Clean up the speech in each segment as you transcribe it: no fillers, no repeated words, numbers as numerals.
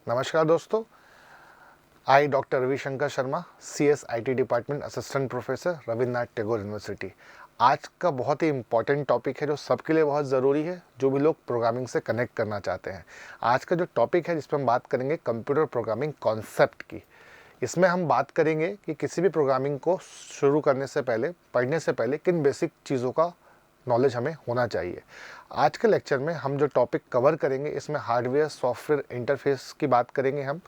नमस्कार दोस्तों, I doctor Ravishankar Sharma, CSIT department assistant professor, Rabindranath Tagore university. आज का बहुत ही इम्पॉर्टेंट टॉपिक है जो सबके लिए बहुत ज़रूरी है, जो भी लोग प्रोग्रामिंग से कनेक्ट करना चाहते हैं। आज का जो टॉपिक है जिस पर हम बात करेंगे कंप्यूटर प्रोग्रामिंग कॉन्सेप्ट की। इसमें हम बात करेंगे कि किसी भी प्रोग्रामिंग को शुरू करने से पहले, पढ़ने से पहले किन बेसिक चीज़ों का नॉलेज हमें होना चाहिए। आज के लेक्चर में हम जो टॉपिक कवर करेंगे इसमें हार्डवेयर सॉफ्टवेयर इंटरफेस की बात करेंगे, हम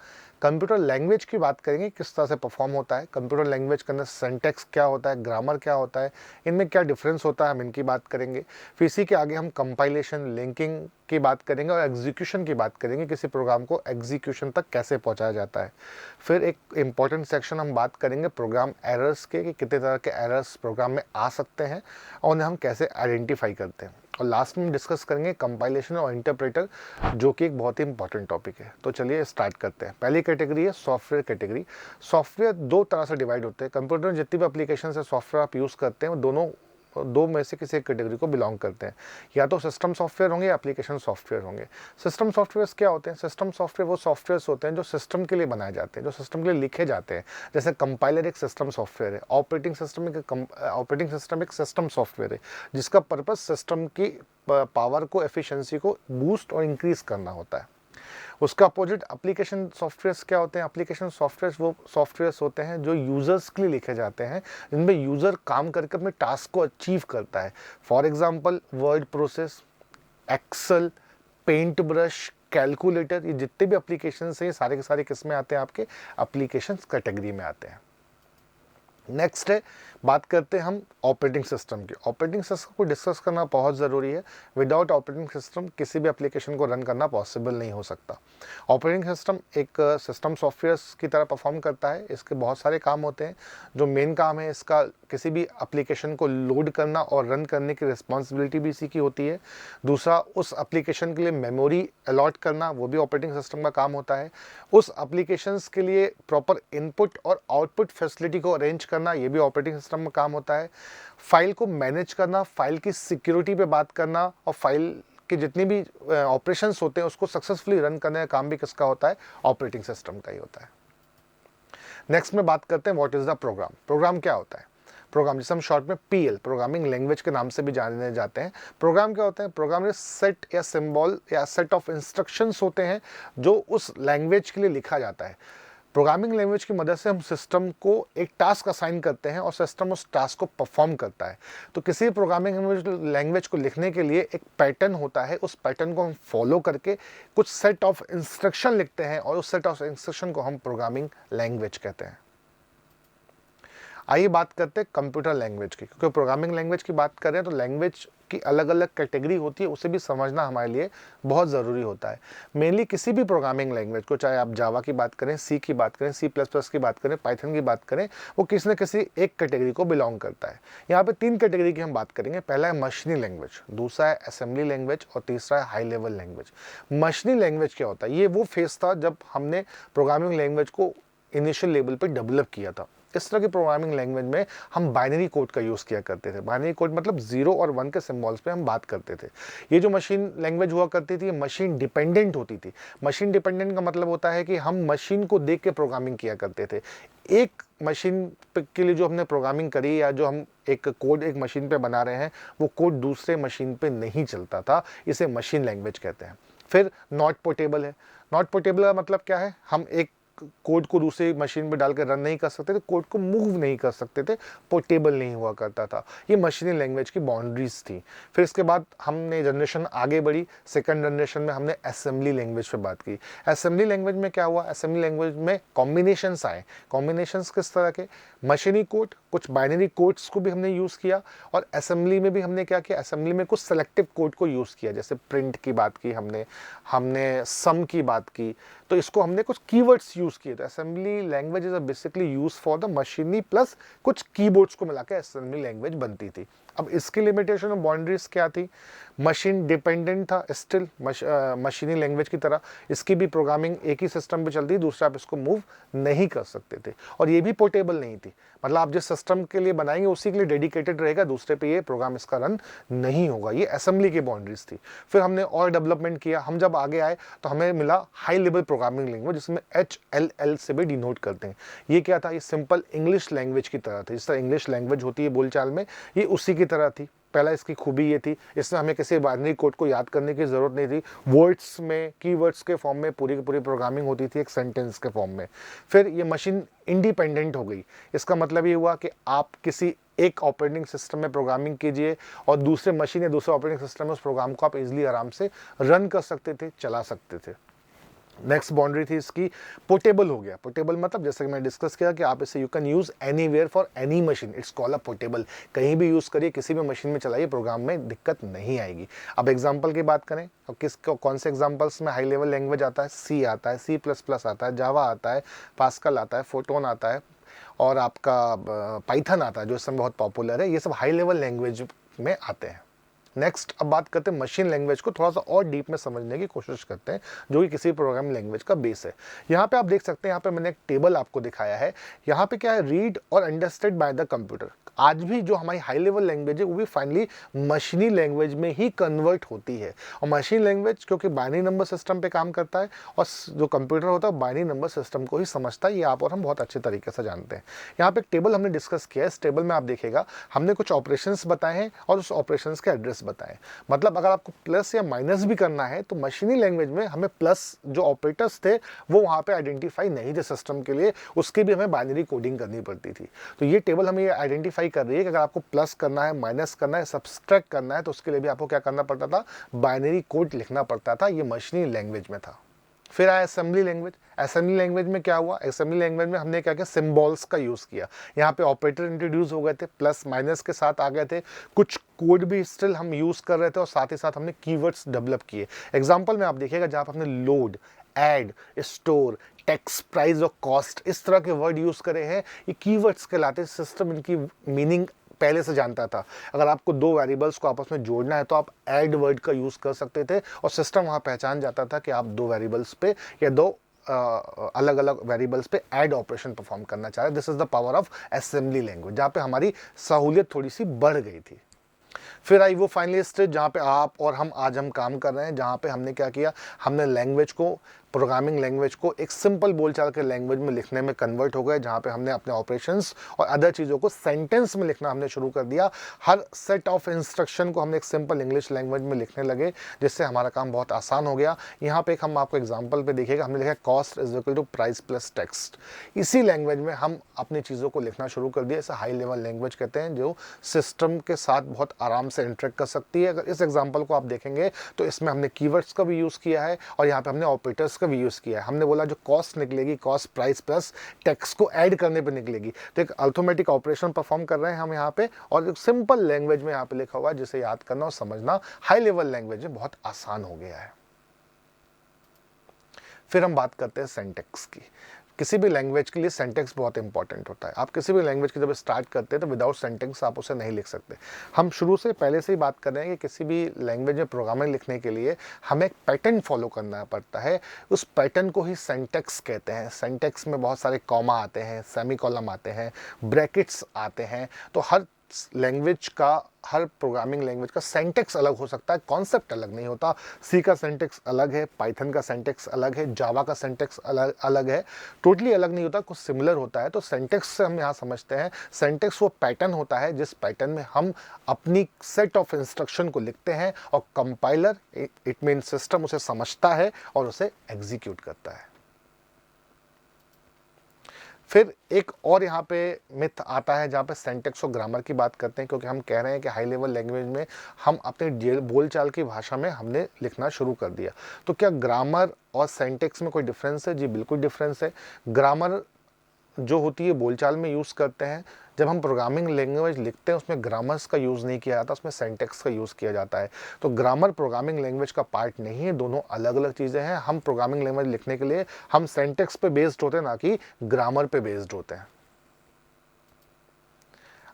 कंप्यूटर लैंग्वेज की बात करेंगे, किस तरह से परफॉर्म होता है कंप्यूटर लैंग्वेज के अंदर, सिंटैक्स क्या होता है, ग्रामर क्या होता है, इनमें क्या डिफरेंस होता है, हम इनकी बात करेंगे। फिर इसी के आगे हम कंपाइलेशन, लिंकिंग की बात करेंगे और एग्जीक्यूशन की बात करेंगे, किसी प्रोग्राम को एग्जीक्यूशन तक कैसे पहुंचाया जाता है। फिर एक इम्पॉर्टेंट सेक्शन हम बात करेंगे प्रोग्राम एरर्स के, कि कितने तरह के एरर्स प्रोग्राम में आ सकते हैं और उन्हें हम कैसे आइडेंटिफाई करते हैं। और लास्ट में डिस्कस करेंगे कंपाइलेशन और इंटरप्रेटर, जो कि एक बहुत ही इंपॉर्टेंट टॉपिक है। तो चलिए स्टार्ट करते हैं। पहली कैटेगरी है सॉफ्टवेयर कैटेगरी। सॉफ्टवेयर दो तरह से डिवाइड होते हैं। कंप्यूटर में जितनी भी एप्लीकेशन से सॉफ्टवेयर आप यूज़ करते हैं वो दोनों दो में से किसी एक कैटेगरी को बिलोंग करते हैं। या तो सिस्टम सॉफ्टवेयर होंगे या एप्लीकेशन सॉफ्टवेयर होंगे। सिस्टम सॉफ्टवेयर क्या होते हैं? सिस्टम सॉफ्टवेयर वो सॉफ्टवेयर होते हैं जो सिस्टम के लिए बनाए जाते हैं, जो सिस्टम के लिए लिखे जाते हैं। जैसे कंपाइलर एक सिस्टम सॉफ्टवेयर है, ऑपरेटिंग सिस्टम एक सिस्टम सॉफ्टवेयर है, जिसका पर्पज सिस्टम की पावर को, एफिशिएंसी को बूस्ट और इंक्रीज करना होता है। उसका अपोजिट एप्लीकेशन सॉफ्टवेयर्स क्या होते हैं? एप्लीकेशन सॉफ्टवेयर्स वो सॉफ्टवेयर्स होते हैं जो यूज़र्स के लिए लिखे जाते हैं, जिनमें यूज़र काम करके अपने टास्क को अचीव करता है। For example word process, excel, paint brush, calculator, ये जितने भी एप्लीकेशंस हैं ये सारे के सारे किस में आते हैं? आपके एप्लीकेशंस कैटेगरी में आते हैं। नेक्स्ट है, बात करते हैं हम ऑपरेटिंग सिस्टम की। ऑपरेटिंग सिस्टम को डिस्कस करना बहुत ज़रूरी है। विदाउट ऑपरेटिंग सिस्टम किसी भी एप्लीकेशन को रन करना पॉसिबल नहीं हो सकता। ऑपरेटिंग सिस्टम एक सिस्टम सॉफ्टवेयर की तरह परफॉर्म करता है। इसके बहुत सारे काम होते हैं। जो मेन काम है इसका, किसी भी एप्लीकेशन को लोड करना और रन करने की रिस्पॉन्सिबिलिटी भी इसी की होती है। दूसरा, उस एप्लीकेशन के लिए मेमोरी अलॉट करना, वो भी ऑपरेटिंग सिस्टम का काम होता है। उस एप्लीकेशंस के लिए प्रॉपर इनपुट और आउटपुट फैसिलिटी को अरेंज करना, ये भी ऑपरेटिंग सिस्टम में काम होता है। फाइल को मैनेज करना, फाइल की सिक्योरिटी पे बात करना और फाइल के जितनी भी ऑपरेशंस होते हैं उसको सक्सेसफुली रन करने का काम भी किसका होता है? ऑपरेटिंग सिस्टम का ही होता है। नेक्स्ट में बात करते हैं what is the program. Program क्या होता है? प्रोग्राम जिसे हम शॉर्ट में PL, प्रोग्रामिंग लैंग्वेज के नाम से भी जाने जाते हैं। प्रोग्राम क्या होता है? प्रोग्राम में सेट या सिंबल या सेट ऑफ इंस्ट्रक्शंस होते हैं जो उस लैंग्वेज के लिए लिखा जाता है। प्रोग्रामिंग लैंग्वेज की मदद से हम सिस्टम को एक टास्क असाइन करते हैं और सिस्टम उस टास्क को परफॉर्म करता है। तो किसी प्रोग्रामिंग लैंग्वेज को लिखने के लिए एक पैटर्न होता है, उस पैटर्न को हम फॉलो करके कुछ सेट ऑफ इंस्ट्रक्शन लिखते हैं और उस सेट ऑफ इंस्ट्रक्शन को हम प्रोग्रामिंग लैंग्वेज कहते हैं। आइए बात करते हैं कंप्यूटर लैंग्वेज की, क्योंकि प्रोग्रामिंग लैंग्वेज की बात करें तो लैंग्वेज की अलग अलग कैटेगरी होती है, उसे भी समझना हमारे लिए बहुत ज़रूरी होता है। मेनली किसी भी प्रोग्रामिंग लैंग्वेज को, चाहे आप जावा की बात करें, सी की बात करें, C++ की बात करें, पाइथन की बात करें, वो किसी न किसी एक कैटेगरी को बिलोंग करता है। यहाँ पे 3 कैटेगरी की हम बात करेंगे। पहला है मशीनी लैंग्वेज, दूसरा है असेंबली लैंग्वेज और तीसरा है हाई लेवल लैंग्वेज। मशीनी लैंग्वेज क्या होता है? ये वो फेज था जब हमने प्रोग्रामिंग लैंग्वेज को इनिशियल लेवल पर डेवलप किया था। इस तरह की प्रोग्रामिंग लैंग्वेज में हम बाइनरी कोड का यूज़ किया करते थे। बाइनरी कोड मतलब 0 और 1 के सिंबल्स पे हम बात करते थे। ये जो मशीन लैंग्वेज हुआ करती थी, ये मशीन डिपेंडेंट होती थी। मशीन डिपेंडेंट का मतलब होता है कि हम मशीन को देख के प्रोग्रामिंग किया करते थे। एक मशीन के लिए जो हमने प्रोग्रामिंग करी या जो हम एक कोड एक मशीन पे बना रहे हैं, वो कोड दूसरे मशीन पे नहीं चलता था। इसे मशीन लैंग्वेज कहते हैं। फिर नॉट पोर्टेबल है। नॉट पोर्टेबल का मतलब क्या है? हम एक कोड को दूसरी मशीन पे डालकर रन नहीं कर सकते थे, कोड को मूव नहीं कर सकते थे, पोर्टेबल नहीं हुआ करता था। ये मशीनी लैंग्वेज की बाउंड्रीज थी। फिर इसके बाद हमने जनरेशन आगे बढ़ी, सेकंड जनरेशन में हमने असेंबली लैंग्वेज पे बात की। असेंबली लैंग्वेज में क्या हुआ? असेंबली लैंग्वेज में कॉम्बिनेशंस आए। कॉम्बिनेशंस किस तरह के? मशीनी कोड, कुछ बाइनरी कोड्स को भी हमने यूज़ किया और असेंबली में भी हमने क्या किया? असेंबली में कुछ सेलेक्टिव कोड को यूज़ किया, जैसे प्रिंट की बात की हमने सम की बात की, तो इसको हमने कुछ कीवर्ड्स यूज़ किए। तो assembly language is basically use for the मशीनी प्लस कुछ कीबोर्ड्स को मिलाकर असेंबली लैंग्वेज बनती थी। अब इसकी लिमिटेशन और बाउंड्रीज क्या थी? मशीन डिपेंडेंट था स्टिल, मशीनी लैंग्वेज की तरह इसकी भी प्रोग्रामिंग एक ही सिस्टम पे चलती, दूसरा आप इसको मूव नहीं कर सकते थे। और ये भी पोर्टेबल नहीं थी, थी, मतलब आप जिस सिस्टम के लिए बनाएंगे उसी के लिए डेडिकेटेड रहेगा, दूसरे पे ये प्रोग्राम इसका रन नहीं होगा। ये असेंबली की बाउंड्रीज थी। फिर हमने और डेवलपमेंट किया, हम जब आगे आए तो हमें मिला हाई लेवल प्रोग्रामिंग लैंग्वेज, जिसमें HLL से भी डिनोट करते हैं। ये क्या था, ये सिंपल इंग्लिश लैंग्वेज की तरह थी। जिस तरह इंग्लिश लैंग्वेज होती है बोलचाल में, ये उसी की तरह थी। पहला इसकी खूबी ये थी, इसमें हमें किसी बाइनरी कोड को याद करने की ज़रूरत नहीं थी। वर्ड्स में, कीवर्ड्स के फॉर्म में पूरी की पूरी प्रोग्रामिंग होती थी, एक सेंटेंस के फॉर्म में। फिर ये मशीन इंडिपेंडेंट हो गई। इसका मतलब ये हुआ कि आप किसी एक ऑपरेटिंग सिस्टम में प्रोग्रामिंग कीजिए और दूसरे मशीन या दूसरे ऑपरेटिंग सिस्टम में उस प्रोग्राम को आप इजीली आराम से रन कर सकते थे, चला सकते थे। नेक्स्ट बाउंड्री थी इसकी, पोर्टेबल हो गया। पोर्टेबल मतलब जैसे कि मैं डिस्कस किया कि आप इसे you can use anywhere for any machine, it's called a portable. कहीं भी यूज़ करिए, किसी भी मशीन में चलाइए, प्रोग्राम में दिक्कत नहीं आएगी। अब एग्जांपल की बात करें, अब कौन से एग्जांपल्स में हाई लेवल लैंग्वेज आता है, सी आता है, C++ आता है, जावा आता है, पास्कल आता है, फोटोन आता है और आपका पाइथन आता है जो इस समय बहुत पॉपुलर है। ये सब हाई लेवल लैंग्वेज में आते हैं। नेक्स्ट अब बात करते हैं मशीन लैंग्वेज को, थोड़ा सा और डीप में समझने की कोशिश करते हैं, जो कि किसी प्रोग्रामिंग लैंग्वेज का बेस है। यहाँ पे आप देख सकते हैं, यहाँ पे मैंने एक टेबल आपको दिखाया है। यहाँ पे क्या है, रीड और अंडरस्टैंड बाय द कंप्यूटर। आज भी जो हमारी हाई लेवल लैंग्वेज है वो भी फाइनली मशीनी लैंग्वेज में ही कन्वर्ट होती है। और मशीन लैंग्वेज क्योंकि बाइनरी नंबर सिस्टम पे काम करता है और जो कंप्यूटर होता है बाइनरी नंबर सिस्टम को ही समझता है, ये आप और हम बहुत अच्छे तरीके से जानते हैं। यहाँ पे एक टेबल हमने डिस्कस किया है। इस टेबल में आप देखिएगा हमने कुछ ऑपरेशंस बताए हैं और उस ऑपरेशंस के एड्रेस बताए। मतलब अगर आपको प्लस या माइनस भी करना है तो मशीनी लैंग्वेज में हमें प्लस जो ऑपरेटर्स थे वो वहाँ पे आइडेंटिफाई नहीं थे सिस्टम के लिए, उसकी भी हमें बाइनरी कोडिंग करनी पड़ती थी। तो ये टेबल हमें ये आइडेंटिफाई कर रही है कि अगर आपको प्लस करना है, माइनस करना है, सब्सट्रैक्ट करना है, तो उसके लिए भी आपको क्या करना पड़ता था, बाइनरी कोड लिखना पड़ता था। ये मशीनी लैंग्वेज में था। फिर आया असेंबली लैंग्वेज। असेंबली लैंग्वेज में क्या हुआ, असेंबली लैंग्वेज में हमने क्या किया, सिंबल्स का यूज़ किया। यहाँ पे ऑपरेटर इंट्रोड्यूस हो गए थे, प्लस माइनस के साथ आ गए थे। कुछ कोड भी स्टिल हम यूज़ कर रहे थे और साथ ही साथ हमने कीवर्ड्स डेवलप किए। एग्जाम्पल में आप देखिएगा जहाँ पर हमने load, add, store, tax, price और कॉस्ट, इस तरह के वर्ड यूज़ करे हैं। ये कीवर्ड्स कहलाते हैं। सिस्टम इनकी मीनिंग पहले से जानता था। अगर आपको दो वेरिएबल्स को आपस में जोड़ना है तो आप ऐड वर्ड का यूज़ कर सकते थे और सिस्टम वहाँ पहचान जाता था कि आप दो वेरिएबल्स पे या दो अलग अलग वेरिएबल्स पे ऐड ऑपरेशन परफॉर्म करना चाह रहे हैं। This is the power of assembly language, जहाँ पे हमारी सहूलियत थोड़ी सी बढ़ गई थी। फिर आई वो फाइनली स्टेज जहाँ पे आप और हम काम कर रहे हैं, जहाँ पे हमने क्या किया, हमने लैंग्वेज को, प्रोग्रामिंग लैंग्वेज को एक सिंपल बोलचाल के लैंग्वेज में लिखने में कन्वर्ट हो गए, जहाँ पे हमने अपने ऑपरेशंस और अदर चीज़ों को सेंटेंस में लिखना हमने शुरू कर दिया। हर सेट ऑफ इंस्ट्रक्शन को हमने एक सिंपल इंग्लिश लैंग्वेज में लिखने लगे, जिससे हमारा काम बहुत आसान हो गया। यहाँ पे एक हम आपको एग्जाम्पल पे देखिएगा, हमने लिखा cost is equal to price plus text. इसी लैंग्वेज में हम अपनी चीज़ों को लिखना शुरू कर दिया। इसे हाई लेवल लैंग्वेज कहते हैं, जो सिस्टम के साथ बहुत आराम से इंटरेक्ट कर सकती है। अगर इस एग्जाम्पल को आप देखेंगे तो इसमें हमने कीवर्ड्स का भी यूज़ किया है और यहाँ पे हमने ऑपरेटर्स का भी यूज़ किया है। हमने बोला जो कॉस्ट निकलेगी, कॉस्ट प्राइस प्लस टैक्स को ऐड करने पे निकलेगी। तो एक अल्थोमेटिक ऑपरेशन परफॉर्म कर रहे हैं हम यहाँ पे, और एक सिंपल लैंग्वेज में यहाँ पे लिखा हुआ है, जिसे याद करना और समझना हाई लेवल लैंग्वेज में बहुत आसान हो गया है। फिर हम बात करते हैं सिंटैक्स की। किसी भी लैंग्वेज के लिए सिंटैक्स बहुत इंपॉर्टेंट होता है। आप किसी भी लैंग्वेज की जब स्टार्ट करते हैं तो विदाउट सिंटैक्स आप उसे नहीं लिख सकते। हम शुरू से पहले से ही बात कर रहे हैं कि किसी भी लैंग्वेज में प्रोग्रामिंग लिखने के लिए हमें एक पैटर्न फॉलो करना पड़ता है। उस पैटर्न को ही सिंटैक्स कहते हैं। सिंटैक्स में बहुत सारे कॉमा आते हैं, सेमीकोलम आते हैं, ब्रैकेट्स आते हैं। तो हर लैंग्वेज का, हर प्रोग्रामिंग लैंग्वेज का सिंटैक्स अलग हो सकता है, कॉन्सेप्ट अलग नहीं होता। सी का सिंटैक्स अलग है, पाइथन का सिंटैक्स अलग है, जावा का सिंटैक्स अलग है, टोटली अलग नहीं होता, कुछ सिमिलर होता है। तो सिंटैक्स से हम यहाँ समझते हैं, सिंटैक्स वो पैटर्न होता है जिस पैटर्न में हम अपनी सेट ऑफ इंस्ट्रक्शन को लिखते हैं और कंपाइलर, इट मीन सिस्टम, उसे समझता है और उसे एग्जीक्यूट करता है। फिर एक और यहाँ पे मिथ आता है जहाँ पे सिंटैक्स और ग्रामर की बात करते हैं, क्योंकि हम कह रहे हैं कि हाई लेवल लैंग्वेज में हम अपने बोलचाल की भाषा में हमने लिखना शुरू कर दिया। तो क्या ग्रामर और सिंटैक्स में कोई डिफरेंस है? जी बिल्कुल डिफरेंस है। ग्रामर जो होती है बोलचाल में यूज़ करते हैं। जब हम प्रोग्रामिंग लैंग्वेज लिखते हैं उसमें ग्रामर्स का यूज़ नहीं किया जाता, उसमें सिंटैक्स का यूज़ किया जाता है। तो ग्रामर प्रोग्रामिंग लैंग्वेज का पार्ट नहीं है, दोनों अलग अलग चीज़ें हैं। हम प्रोग्रामिंग लैंग्वेज लिखने के लिए हम सिंटैक्स पे बेस्ड होते हैं, ना कि ग्रामर पे बेस्ड होते हैं।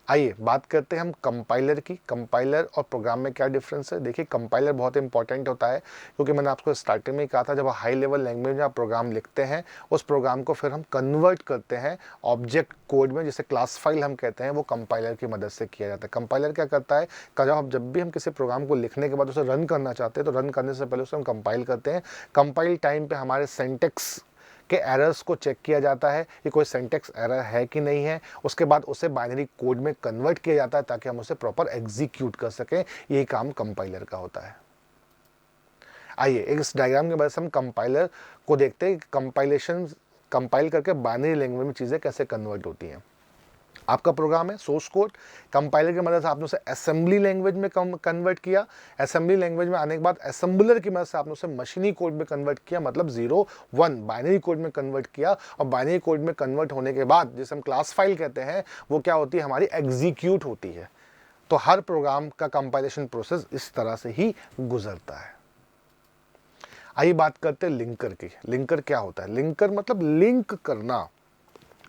आइए बात करते हैं हम कंपाइलर की। कंपाइलर और प्रोग्राम में क्या डिफरेंस है। देखिए कंपाइलर बहुत इंपॉर्टेंट होता है, क्योंकि मैंने आपको स्टार्टिंग में ही कहा था, जब हाई लेवल लैंग्वेज में आप प्रोग्राम लिखते हैं, उस प्रोग्राम को फिर हम कन्वर्ट करते हैं ऑब्जेक्ट कोड में, जिसे क्लास फाइल हम कहते हैं, वो कंपाइलर की मदद से किया जाता है। कंपाइलर क्या करता है, जब भी हम किसी प्रोग्राम को लिखने के बाद उसे रन करना चाहते हैं, तो रन करने से पहले उसे हम कंपाइल करते हैं। कंपाइल टाइम पे हमारे सेंटेक्स के एरर्स को चेक किया जाता है कि कोई सिंटैक्स एरर है कि नहीं है। उसके बाद उसे बाइनरी कोड में कन्वर्ट किया जाता है ताकि हम उसे प्रॉपर एग्जीक्यूट कर सकें। यही काम कंपाइलर का होता है। आइए इस डायग्राम की मदद से हम कंपाइलर को देखते हैं कि कंपाइल करके बाइनरी लैंग्वेज में चीज़ें कैसे कन्वर्ट होती हैं। आपका प्रोग्राम है सोर्स कोड, कंपाइलर की मदद से आपने उसे असेंबली लैंग्वेज में कन्वर्ट किया। असेंबली लैंग्वेज में आने के बाद असेंबलर की मदद से आपने उसे मशीनी कोड में कन्वर्ट किया, मतलब 0 1 बाइनरी कोड में कन्वर्ट किया। और बाइनरी कोड में कन्वर्ट होने के बाद, जिसे हम क्लास फाइल कहते हैं, वो क्या होती है, हमारी एग्जीक्यूट होती है। तो हर प्रोग्राम का कंपाइलेशन प्रोसेस इस तरह से ही गुजरता है। आइए बात करते हैं लिंकर की। लिंकर क्या होता है। लिंकर मतलब लिंक करना।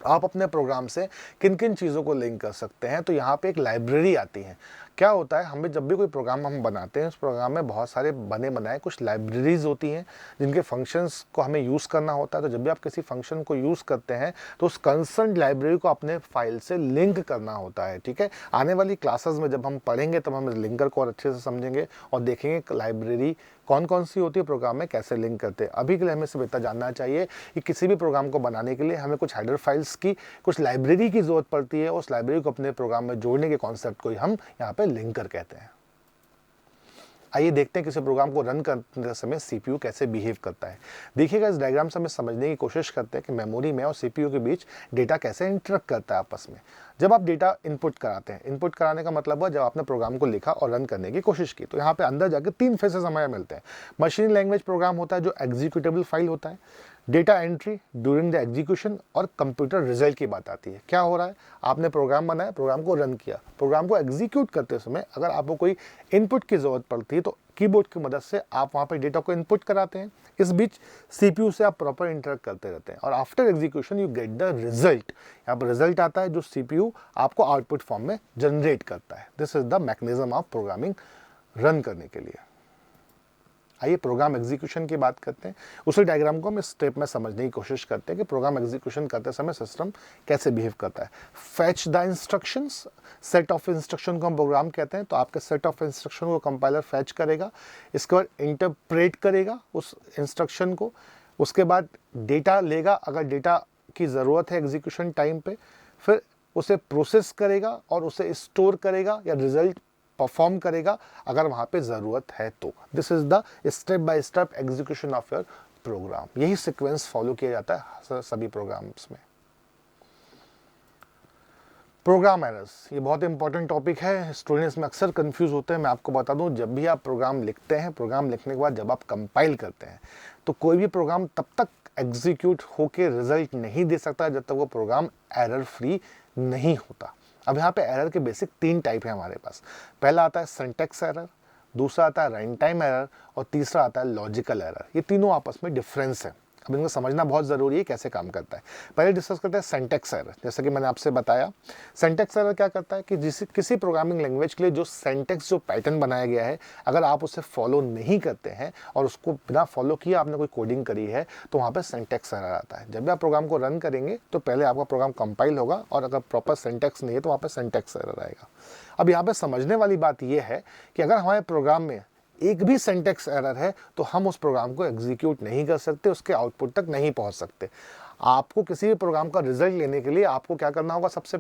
आप अपने प्रोग्राम से किन किन चीज़ों को लिंक कर सकते हैं। तो यहाँ पे एक लाइब्रेरी आती है। क्या होता है, हमें जब भी कोई प्रोग्राम हम बनाते हैं, उस प्रोग्राम में बहुत सारे बने बनाए कुछ लाइब्रेरीज होती हैं जिनके फंक्शंस को हमें यूज़ करना होता है। तो जब भी आप किसी फंक्शन को यूज़ करते हैं तो उस कंसर्न लाइब्रेरी को अपने फाइल से लिंक करना होता है। ठीक है, आने वाली क्लासेस में जब हम पढ़ेंगे तब हम लिंकर को और अच्छे से समझेंगे और देखेंगे लाइब्रेरी कौन कौन सी होती है, प्रोग्राम में कैसे लिंक करते हैं। अभी के लिए हमें सिर्फ इतना जानना चाहिए कि किसी भी प्रोग्राम को बनाने के लिए हमें कुछ हेडर फाइल्स की, कुछ लाइब्रेरी की ज़रूरत पड़ती है। उस लाइब्रेरी को अपने प्रोग्राम में जोड़ने के कॉन्सेप्ट को ही हम यहाँ पे लिंकर कहते हैं। आइए देखते हैं किसी प्रोग्राम को रन करते समय सीपीयू कैसे बिहेव करता है। देखिएगा इस डायग्राम से हमें समझने की कोशिश करते हैं कि मेमोरी में और सीपीयू के बीच डेटा कैसे इंटरेक्ट करता है आपस में। जब आप डेटा इनपुट कराते हैं, इनपुट कराने का मतलब हुआ जब आपने प्रोग्राम को लिखा और रन करने की कोशिश की, तो यहाँ पे अंदर जाके 3 फेसेस हमें मिलते हैं। मशीन लैंग्वेज प्रोग्राम होता है जो एग्जीक्यूटेबल फाइल होता है, data entry during the execution, और कंप्यूटर रिजल्ट की बात आती है। क्या हो रहा है, आपने प्रोग्राम बनाया, प्रोग्राम को रन किया, प्रोग्राम को एग्जीक्यूट करते समय अगर आपको कोई इनपुट की ज़रूरत पड़ती है तो कीबोर्ड की मदद से आप वहाँ पे डेटा को इनपुट कराते हैं। इस बीच सीपीयू से आप प्रॉपर इंटरेक्ट करते रहते हैं और after execution you get the result. यहाँ पर रिजल्ट आता है जो सीपीयू आपको आउटपुट फॉर्म में जनरेट करता है। This is the mechanism of programming run करने के लिए। आइए प्रोग्राम एग्जीक्यूशन की बात करते हैं। उसी डायग्राम को हम इस स्टेप में समझने की कोशिश करते हैं कि प्रोग्राम एग्जीक्यूशन करते समय सिस्टम कैसे बिहेव करता है। Fetch the instructions, set of instruction को हम प्रोग्राम कहते हैं। तो आपके सेट ऑफ इंस्ट्रक्शन को कंपाइलर फैच करेगा, इसके बाद इंटरप्रेट करेगा उस इंस्ट्रक्शन को, उसके बाद डेटा लेगा अगर डेटा की ज़रूरत है एग्जीक्यूशन टाइम पे, फिर उसे प्रोसेस करेगा और उसे स्टोर करेगा या रिजल्ट परफॉर्म करेगा अगर वहाँ पे ज़रूरत है तो। This is the step by step execution of your program. यही सीक्वेंस फॉलो किया जाता है सभी प्रोग्राम्स में। प्रोग्राम एरर्स, ये बहुत इंपॉर्टेंट टॉपिक है, स्टूडेंट्स में अक्सर कंफ्यूज होते हैं। मैं आपको बता दूं, जब भी आप प्रोग्राम लिखते हैं, प्रोग्राम लिखने के बाद जब आप कंपाइल करते हैं, तो कोई भी प्रोग्राम तब तक एग्जीक्यूट होके रिजल्ट नहीं दे सकता जब तक वो प्रोग्राम एरर फ्री नहीं होता। अब यहाँ पे एरर के बेसिक 3 टाइप है हमारे पास। पहला आता है सिंटैक्स एरर, दूसरा आता है रन टाइम एरर और तीसरा आता है लॉजिकल एरर। ये तीनों आपस में डिफरेंस है। अब इनको समझना बहुत ज़रूरी है कैसे काम करता है। पहले डिस्कस करते हैं सिंटैक्स एरर। जैसे कि मैंने आपसे बताया, सिंटैक्स एरर क्या करता है कि किसी प्रोग्रामिंग लैंग्वेज के लिए जो सिंटैक्स जो पैटर्न बनाया गया है, अगर आप उसे फॉलो नहीं करते हैं और उसको बिना फॉलो किए आपने कोई कोडिंग करी है, तो वहाँ पर सिंटैक्स एरर आता है। जब भी आप प्रोग्राम को रन करेंगे तो पहले आपका प्रोग्राम कंपाइल होगा और अगर प्रॉपर सिंटैक्स नहीं है तो वहाँ पर सिंटैक्स एरर आएगा। अब यहाँ पर समझने वाली बात यह है कि अगर हमारे प्रोग्राम में एक भी सिंटैक्स एरर है तो हम उस प्रोग्राम को एग्जीक्यूट नहीं कर सकते, उसके आउटपुट तक नहीं पहुंच सकते। आपको किसी भी प्रोग्राम का रिजल्ट लेने के लिए आपको क्या करना होगा, सबसे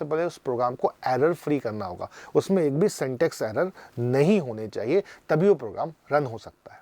पहले उस प्रोग्राम को एरर फ्री करना होगा। उसमें एक भी सिंटैक्स एरर नहीं होने चाहिए, तभी वो प्रोग्राम रन हो सकता है।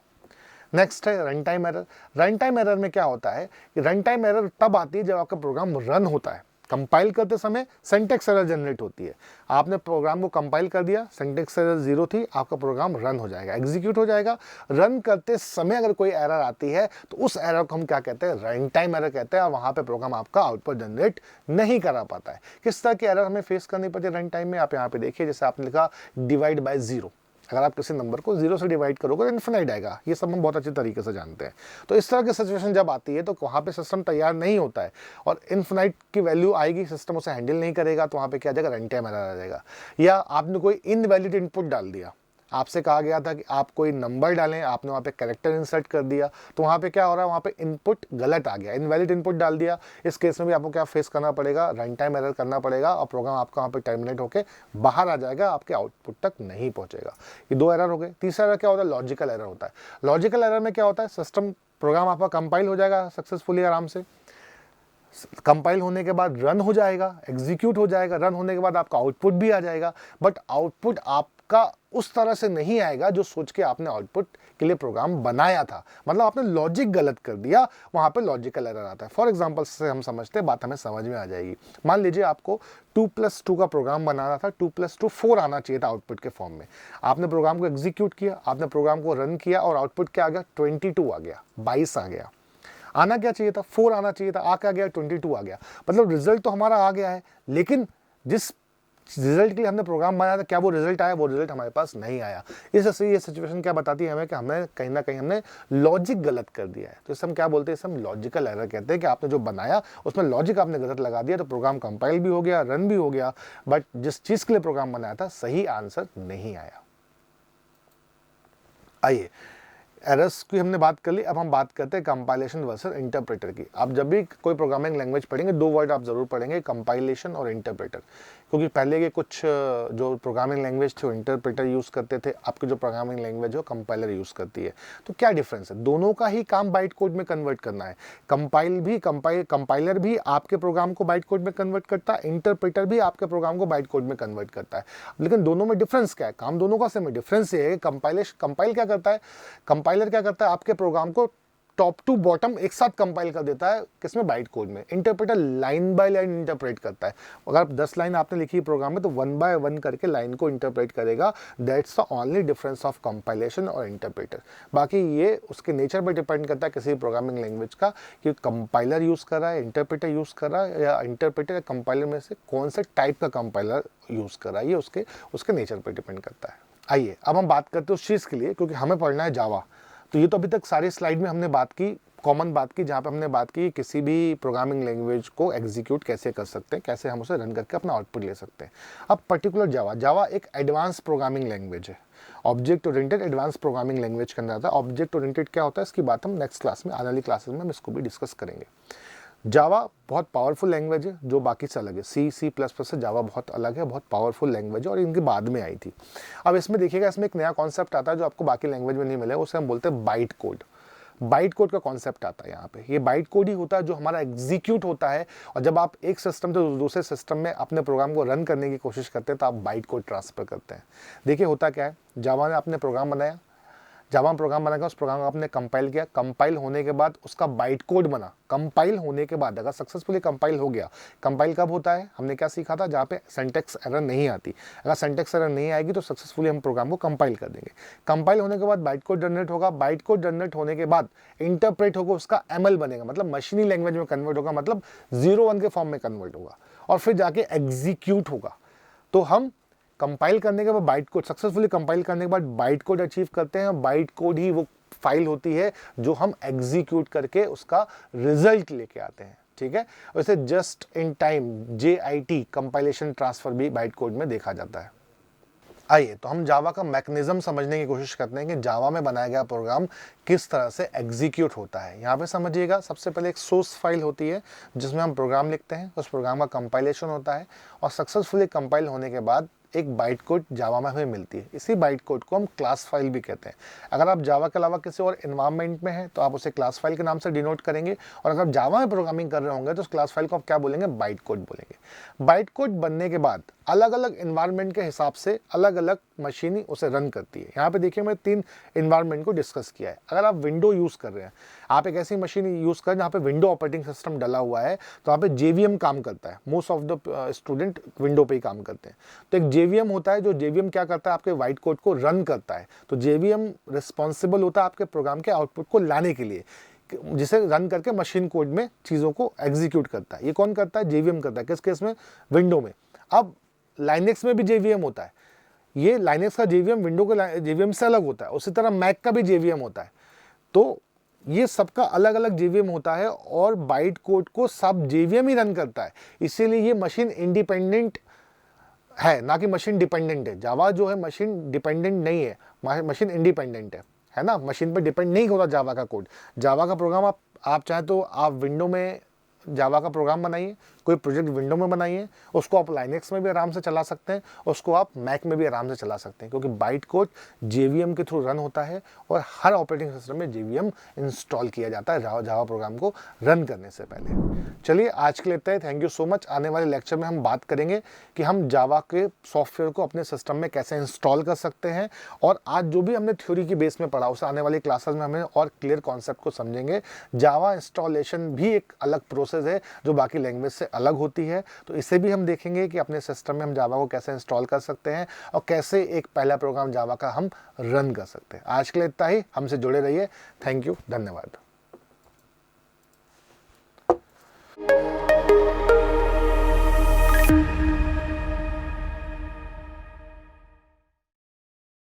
नेक्स्ट है run time error. Run time error में क्या होता है कि रन टाइम एरर तब आती है जब आपका प्रोग्राम रन होता है। कंपाइल करते समय सिंटैक्स एरर जनरेट होती है। आपने प्रोग्राम को कंपाइल कर दिया, सिंटैक्स एरर 0 थी, आपका प्रोग्राम रन हो जाएगा, एग्जीक्यूट हो जाएगा। रन करते समय अगर कोई एरर आती है तो उस एरर को हम क्या कहते हैं, रन टाइम एरर कहते हैं। और वहाँ पे प्रोग्राम आपका आउटपुट जनरेट नहीं करा पाता है। किस तरह की एरर हमें फेस करनी पड़ती है रन टाइम में, आप यहाँ पे देखिए। जैसे आपने लिखा डिवाइड बाय 0, अगर आप किसी नंबर को 0 से डिवाइड करोगे तो इन्फिनाइट आएगा, ये सब हम बहुत अच्छी तरीके से जानते हैं। तो इस तरह की सिचुएशन जब आती है तो वहाँ पे सिस्टम तैयार नहीं होता है और इन्फिनाइट की वैल्यू आएगी, सिस्टम उसे हैंडल नहीं करेगा, तो वहाँ पे क्या आ जाएगा, रन टाइम एरर आ जाएगा। या आपने कोई इनवैलिड इनपुट डाल दिया, आपसे कहा गया था कि आप कोई नंबर डालें, आपने वहाँ पे कैरेक्टर इंसर्ट कर दिया, तो वहाँ पे क्या हो रहा है, वहाँ पे इनपुट गलत आ गया, इनवैलिड इनपुट डाल दिया। इस केस में भी आपको क्या फेस करना पड़ेगा, रन टाइम एरर करना पड़ेगा और प्रोग्राम आपका वहाँ पे टर्मिनेट होकर बाहर आ जाएगा, आपके आउटपुट तक नहीं पहुँचेगा। ये 2 एरर हो गए। तीसरा एरर क्या होता है, लॉजिकल एरर होता है। लॉजिकल एरर में क्या होता है, सिस्टम प्रोग्राम आपका कंपाइल हो जाएगा सक्सेसफुली, आराम से कंपाइल होने के बाद रन हो जाएगा, एग्जीक्यूट हो जाएगा, रन होने के बाद आपका आउटपुट भी आ जाएगा, बट आउटपुट आपका उस तरह से नहीं आएगा जो सोच के आपने आउटपुट के लिए प्रोग्राम बनाया था। मतलब आपने लॉजिक गलत कर दिया, वहाँ पे लॉजिकल एरर आता है। फॉर एग्जांपल से हम समझते हैं, बात हमें समझ में आ जाएगी। मान लीजिए आपको 2+2 का प्रोग्राम बनाना था, 2+2 4 आना चाहिए था आउटपुट के फॉर्म में। आपने प्रोग्राम को एग्जीक्यूट किया, आपने प्रोग्राम को रन किया और आउटपुट क्या आ गया, 22 आ गया, 22 आ गया। आना क्या चाहिए था, 4 आना चाहिए था, आ क्या गया, 22 आ गया। मतलब रिजल्ट तो हमारा आ गया है, लेकिन जिस रिजल्ट के लिए हमने प्रोग्राम बनाया था, क्या वो रिजल्ट आया, वो रिजल्ट हमारे पास नहीं आया। इससे ये सिचुएशन क्या बताती है हमें कि हमें कहीं ना कहीं हमने लॉजिक गलत कर दिया है। तो इसे हम क्या बोलते हैं, इसे हम लॉजिकल एरर कहते हैं कि आपने जो बनाया उसमें लॉजिक आपने गलत लगा दिया, तो प्रोग्राम कंपाइल भी हो गया, रन भी हो गया, बट जिस चीज़ के लिए प्रोग्राम बनाया था सही आंसर नहीं आया। आइए, एरर्स की हमने बात कर ली, अब हम बात करते हैं कंपाइलेशन वर्सेस इंटरप्रेटर की। आप जब भी कोई प्रोग्रामिंग लैंग्वेज पढ़ेंगे, 2 वर्ड आप जरूर पढ़ेंगे, कंपाइलेशन और इंटरप्रेटर। क्योंकि पहले के कुछ जो प्रोग्रामिंग लैंग्वेज थे वो इंटरप्रेटर यूज़ करते थे, आपकी जो प्रोग्रामिंग लैंग्वेज हो कंपाइलर यूज़ करती है। तो क्या डिफरेंस है, दोनों का ही काम बाइट कोड में कन्वर्ट करना है। कंपाइलर भी आपके प्रोग्राम को बाइट कोड में कन्वर्ट करता है, इंटरप्रेटर भी आपके प्रोग्राम को बाइट कोड में कन्वर्ट करता है। लेकिन दोनों में डिफरेंस क्या है, काम दोनों का सेम है। डिफरेंस ये है, कंपाइल क्या करता है, कंपाइलर क्या करता है, आपके प्रोग्राम को टॉप टू बॉटम एक साथ कंपाइल कर देता है, किसमें, बाइट कोड में। Interpreter line by line interpret करता है। अगर आप 10 लाइन आपने लिखी प्रोग्राम में, तो 1 बाय 1 करके लाइन को इंटरप्रेट करेगा। That's the only difference of compilation और इंटरप्रेटर। बाकी ये उसके नेचर पर डिपेंड करता है किसी प्रोग्रामिंग लैंग्वेज का, कि कंपाइलर यूज़ कर रहा है, इंटरप्रेटर यूज़ कर रहा है, या इंटरप्रेटर या कंपाइलर में से कौन से टाइप का कंपाइलर यूज़ कर रहा है, ये उसके नेचर पर डिपेंड करता है। आइए अब हम बात करते हैं उस चीज़ के लिए, क्योंकि हमें पढ़ना है जावा। तो ये तो अभी तक सारी स्लाइड में हमने बात की, कॉमन बात की, जहाँ पे हमने बात की किसी भी प्रोग्रामिंग लैंग्वेज को एग्जीक्यूट कैसे कर सकते हैं, कैसे हम उसे रन करके अपना आउटपुट ले सकते हैं। अब पर्टिकुलर जावा एक एडवांस प्रोग्रामिंग लैंग्वेज है, object oriented advance programming language के अंदर आता है। ऑब्जेक्ट ओरिएंटेड क्या होता है, इसकी बात हम नेक्स्ट क्लास में, आने वाली क्लासेस में हम इसको भी डिस्कस करेंगे। जावा बहुत पावरफुल लैंग्वेज है, जो बाकी से अलग है। C++ से जावा बहुत अलग है, बहुत पावरफुल लैंग्वेज है और इनके बाद में आई थी। अब इसमें देखिएगा, इसमें एक नया कॉन्सेप्ट आता है जो आपको बाकी लैंग्वेज में नहीं मिलेगा, उसे हम बोलते हैं बाइट कोड। बाइट कोड का कॉन्सेप्ट आता है यहाँ पे। ये बाइट कोड ही होता है जो हमारा एग्जीक्यूट होता है, और जब आप एक सिस्टम से दूसरे सिस्टम में अपने प्रोग्राम को रन करने की कोशिश करते हैं तो आप बाइट कोड ट्रांसफर करते हैं। देखिए होता क्या है, जावा ने अपने प्रोग्राम बनाया, जावा में प्रोग्राम बनाकर उस प्रोग्राम को आपने कंपाइल किया, कंपाइल होने के बाद उसका बाइट कोड बना। कंपाइल होने के बाद अगर सक्सेसफुली कंपाइल हो गया, कंपाइल कब होता है, हमने क्या सीखा था, जहाँ पे सिंटैक्स एरर नहीं आती। अगर सिंटैक्स एरर नहीं आएगी तो सक्सेसफुली हम प्रोग्राम को कंपाइल कर देंगे। कंपाइल होने के बाद बाइट कोड जनरेट होगा, बाइट कोड जनरेट होने के बाद इंटरप्रेट होगा, उसका ML बनेगा, मतलब मशीनी लैंग्वेज में कन्वर्ट होगा, मतलब 0-1 के फॉर्म में कन्वर्ट होगा, और फिर जाके एग्जीक्यूट होगा। तो हम कंपाइल करने के बाद बाइट कोड, सक्सेसफुली कंपाइल करने के बाद बाइट कोड अचीव करते हैं। बाइट कोड ही वो फाइल होती है जो हम एग्जीक्यूट करके उसका रिजल्ट लेके आते हैं, ठीक है। वैसे just in time JIT compilation transfer भी बाइट कोड में देखा जाता है। आइए तो हम जावा का मैकेनिज्म समझने की कोशिश करते हैं कि जावा में बनाया गया प्रोग्राम किस तरह से एग्जीक्यूट होता है। यहाँ पे समझिएगा, सबसे पहले एक सोर्स फाइल होती है जिसमें हम प्रोग्राम लिखते हैं, उस प्रोग्राम का कंपाइलेशन होता है, और सक्सेसफुली कंपाइल होने के बाद एक बाइट कोड जावा में हमें मिलती है। इसी बाइट कोड को हम क्लास फाइल भी कहते हैं। अगर आप जावा के अलावा किसी और एनवायरनमेंट में हैं तो आप उसे क्लास फाइल के नाम से डिनोट करेंगे, और अगर जावा में प्रोग्रामिंग कर रहे होंगे तो उस क्लास फाइल को आप क्या बोलेंगे, बाइट कोड बोलेंगे। बाइट कोड बनने के बाद अलग अलग एनवायरनमेंट के हिसाब से अलग अलग मशीनी उसे रन करती है। यहाँ पे देखिए मैं 3 एनवायरनमेंट को डिस्कस किया है। अगर आप विंडो यूज़ कर रहे हैं, आप एक ऐसी मशीन यूज़ करें जहाँ पे विंडो ऑपरेटिंग सिस्टम डला हुआ है, तो वहाँ पे JVM काम करता है। Most of the student window पे ही काम करते हैं। तो एक JVM होता है, जो JVM क्या करता है, आपके बाइट कोड को रन करता है। तो JVM रिस्पॉन्सिबल होता है आपके प्रोग्राम के आउटपुट को लाने के लिए, जिसे रन करके मशीन कोड में चीज़ों को एग्जीक्यूट करता है। ये कौन करता है, JVM करता है। किस केस में, विंडो में। अब लाइनेक्स में भी JVM होता है। ये लाइनेक्स का जेवीएम विंडो के जेवीएम से अलग होता है, उसी तरह मैक का भी जेवीएम होता है। तो ये सबका अलग अलग जेवीएम होता है और बाइट कोड को सब जेवीएम ही रन करता है, इसीलिए ये मशीन इंडिपेंडेंट है, ना कि मशीन डिपेंडेंट है। जावा जो है मशीन डिपेंडेंट नहीं है, मशीन इंडिपेंडेंट है ना। मशीन पर डिपेंड नहीं होता जावा का कोड। जावा का प्रोग्राम आप चाहे तो आप विंडो में जावा का प्रोग्राम बनाइए, कोई प्रोजेक्ट विंडो में बनाइए, उसको आप लाइनेक्स में भी आराम से चला सकते हैं, उसको आप मैक में भी आराम से चला सकते हैं, क्योंकि बाइट कोड जेवीएम के थ्रू रन होता है और हर ऑपरेटिंग सिस्टम में जेवीएम इंस्टॉल किया जाता है जावा प्रोग्राम को रन करने से पहले। चलिए आज के लिए इतना ही। Thank you so much. आने वाले लेक्चर में हम बात करेंगे कि हम जावा के सॉफ्टवेयर को अपने सिस्टम में कैसे इंस्टॉल कर सकते हैं, और आज जो भी हमने थ्योरी की बेस में पढ़ा उसे आने वाली क्लासेस में हमें और क्लियर कॉन्सेप्ट को समझेंगे। जावा इंस्टॉलेशन भी एक अलग प्रोसेस है जो बाकी लैंग्वेज से अलग होती है, तो इसे भी हम देखेंगे कि अपने सिस्टम में हम जावा को कैसे इंस्टॉल कर सकते हैं और कैसे एक पहला प्रोग्राम जावा का हम रन कर सकते हैं। आज के लिए इतना ही। हमसे जुड़े रहिए। थैंक यू, धन्यवाद।